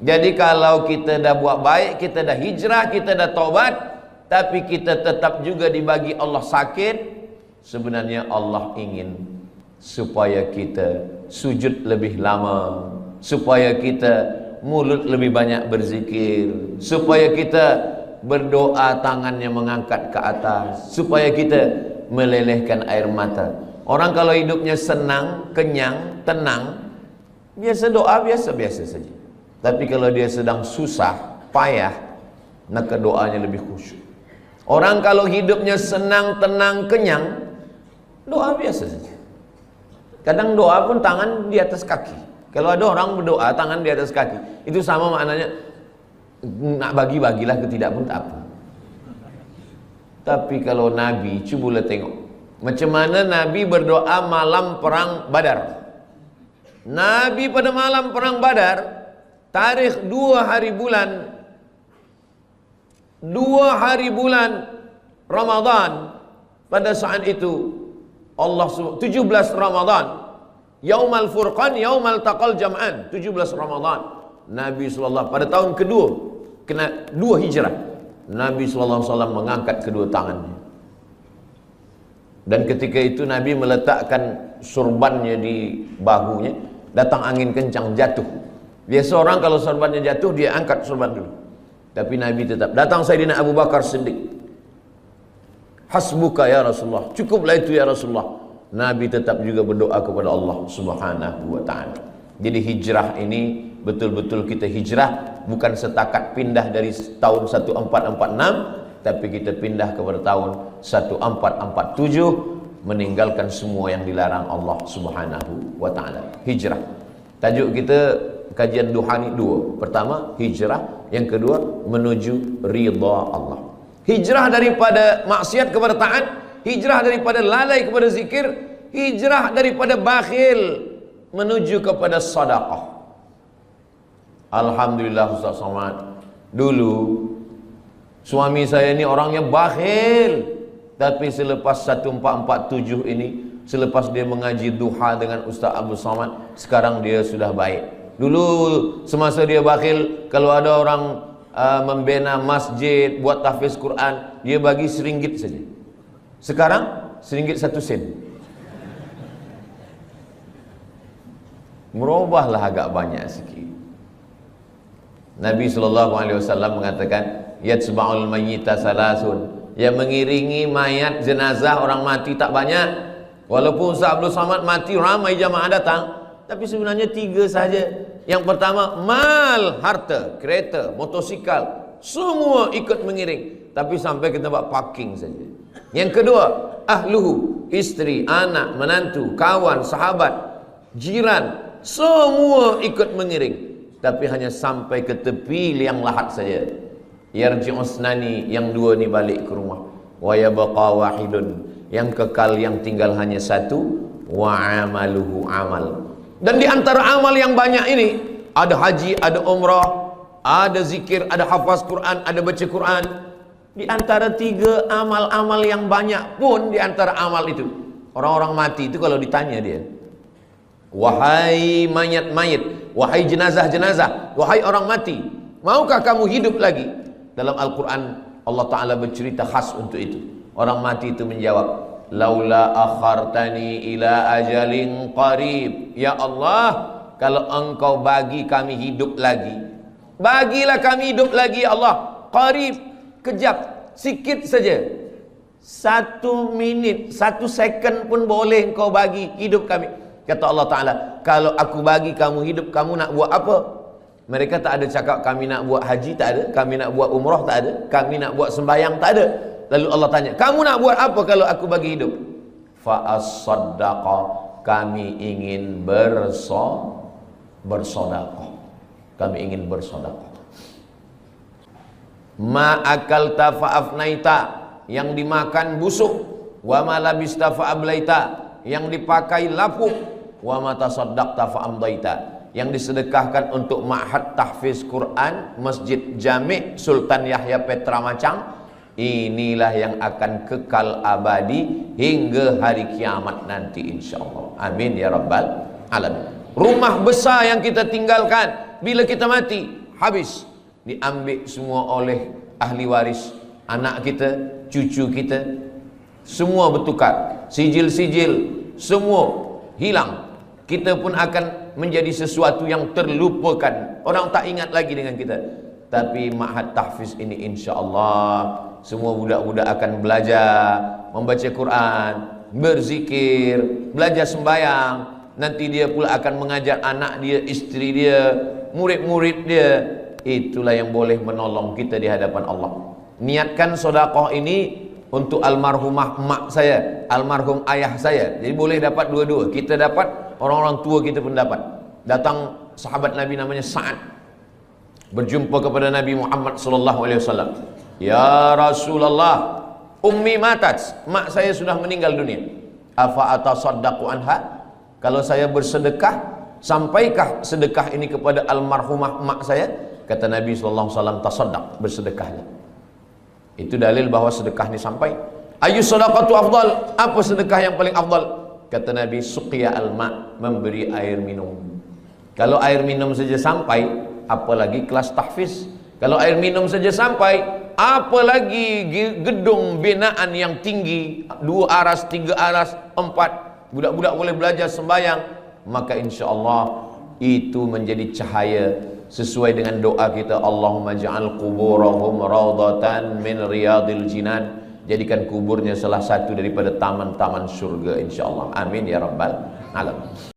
Jadi kalau kita dah buat baik, kita dah hijrah, kita dah taubat, tapi kita tetap juga dibagi Allah sakit, sebenarnya Allah ingin supaya kita sujud lebih lama, supaya kita mulut lebih banyak berzikir, supaya kita berdoa tangannya mengangkat ke atas, supaya kita melelehkan air mata. Orang kalau hidupnya senang, kenyang, tenang, biasa doa biasa-biasa saja. Tapi kalau dia sedang susah, payah, maka doanya lebih khusyuk. Orang kalau hidupnya senang, tenang, kenyang, doa biasa saja. Kadang doa pun tangan di atas kaki. Kalau ada orang berdoa tangan di atas kaki, itu sama maknanya nak bagi-bagilah ke tidak pun tak apa. Tapi kalau Nabi, cubalah tengok macam mana Nabi berdoa malam perang Badar. Nabi pada malam perang Badar, tarikh 2 hari bulan Ramadan, pada saat itu Allah 17 Ramadan, Yaumal Furqan, Yaumal Taqal Jam'an, 17 Ramadan. Nabi SAW pada tahun kedua, kena 2 hijrah, Nabi SAW mengangkat kedua tangannya. Dan ketika itu Nabi meletakkan surbannya di bahunya, datang angin kencang, jatuh. Biasa orang kalau surbannya jatuh, dia angkat surban dulu. Tapi Nabi tetap. Datang Sayyidina Abu Bakar Siddiq, hasbuka ya Rasulullah, cukuplah itu ya Rasulullah. Nabi tetap juga berdoa kepada Allah Subhanahu wa ta'ala. Jadi hijrah ini betul-betul kita hijrah, bukan setakat pindah dari tahun 1446, tapi kita pindah kepada tahun 1447, meninggalkan semua yang dilarang Allah Subhanahu wa ta'ala. Hijrah. Tajuk kita kajian duha ni 2. Pertama, hijrah. Yang kedua, menuju ridha Allah. Hijrah daripada maksiat kepada taat, hijrah daripada lalai kepada zikir, hijrah daripada bakhil menuju kepada sedekah. Alhamdulillah Ustaz Somad, dulu suami saya ini orangnya bakhil, tapi selepas 1447 ini, selepas dia mengaji duha dengan Ustaz Abu Somad, sekarang dia sudah baik. Dulu semasa dia bakhil, kalau ada orang membina masjid, buat tahfiz Quran, dia bagi RM1 saja. Sekarang RM1 1 sen. Merubahlah agak banyak sikit. Nabi SAW mengatakan, yatsba'ul mayyita salasun, yang mengiringi mayat jenazah orang mati tak banyak. Walaupun Ustaz Abdul Samad mati, ramai jamaah datang, tapi sebenarnya 3 saja. Yang pertama, mal, harta, kereta, motosikal, semua ikut mengiring, tapi sampai ke tempat parking saja. Yang kedua, ahluhu, isteri, anak, menantu, kawan, sahabat, jiran, semua ikut mengiring, tapi hanya sampai ke tepi liang lahat saja. Yarji'u usnani, yang 2 ni balik ke rumah. Wa yabqa wahidun, yang kekal, yang tinggal hanya 1. Wa amaluhu amal. Dan di antara amal yang banyak ini, ada haji, ada umrah, ada zikir, ada hafaz Quran, ada baca Quran. Di antara 3 amal-amal yang banyak pun, di antara amal itu, orang-orang mati itu kalau ditanya dia, wahai mayat-mayat, wahai jenazah-jenazah, wahai orang mati, maukah kamu hidup lagi? Dalam Al-Quran Allah Ta'ala bercerita khas untuk itu. Orang mati itu menjawab, laula akhartani ila ajalin qarib, ya Allah, kalau engkau bagi kami hidup lagi, bagilah kami hidup lagi ya Allah. Qarib, kejap, sikit saja, 1 minit, 1 second pun boleh engkau bagi hidup kami. Kata Allah Ta'ala, kalau aku bagi kamu hidup, kamu nak buat apa? Mereka tak ada cakap kami nak buat haji, tak ada. Kami nak buat umrah, tak ada. Kami nak buat sembahyang, tak ada. Lalu Allah tanya, kamu nak buat apa kalau aku bagi hidup? Fa'as-saddaqa, kami ingin bersedekah. Kami ingin bersedekah. Ma akalta fa'afnaita, yang dimakan busuk. Wa ma labista fa'ablaita, yang dipakai lapuk. Wa ma tasaddaqta fa'amdaita, yang disedekahkan untuk ma'had tahfiz Quran, Masjid Jami' Sultan Yahya Petra Macang, inilah yang akan kekal abadi hingga hari kiamat nanti insyaAllah. Amin ya rabbal alamin. Rumah besar yang kita tinggalkan bila kita mati, habis, diambil semua oleh ahli waris, anak kita, cucu kita, semua bertukar, sijil-sijil semua hilang. Kita pun akan menjadi sesuatu yang terlupakan, orang tak ingat lagi dengan kita. Tapi ma'had tahfiz ini insya-Allah semua budak-budak akan belajar membaca Quran, berzikir, belajar sembahyang. Nanti dia pula akan mengajar anak dia, isteri dia, murid-murid dia. Itulah yang boleh menolong kita di hadapan Allah. Niatkan sedekah ini untuk almarhumah mak saya, almarhum ayah saya. Jadi boleh dapat dua-dua. Kita dapat, orang-orang tua kita pun dapat. Datang sahabat Nabi namanya Sa'ad, berjumpa kepada Nabi Muhammad sallallahu alaihi wasallam. Ya Rasulullah, ummi matat, mak saya sudah meninggal dunia. Afa atasaddaqu anha? Kalau saya bersedekah, sampaikah sedekah ini kepada almarhumah mak saya? Kata Nabi sallallahu alaihi wasallam, tasaddaq, bersedekahlah. Itu dalil bahwa sedekah ini sampai. Ayu sadaqatu afdal? Apa sedekah yang paling afdal? Kata Nabi, suqiya al-ma', memberi air minum. Kalau air minum saja sampai, apalagi kelas tahfiz. Kalau air minum saja sampai, apalagi gedung binaan yang tinggi, 2 aras, 3 aras, 4, budak-budak boleh belajar sembahyang. Maka insya Allah itu menjadi cahaya sesuai dengan doa kita, Allahumma ja'al kuburahum raudatan min riyadil jinan. Jadikan kuburnya salah satu daripada taman-taman surga insya Allah. Amin ya rabbal alamin.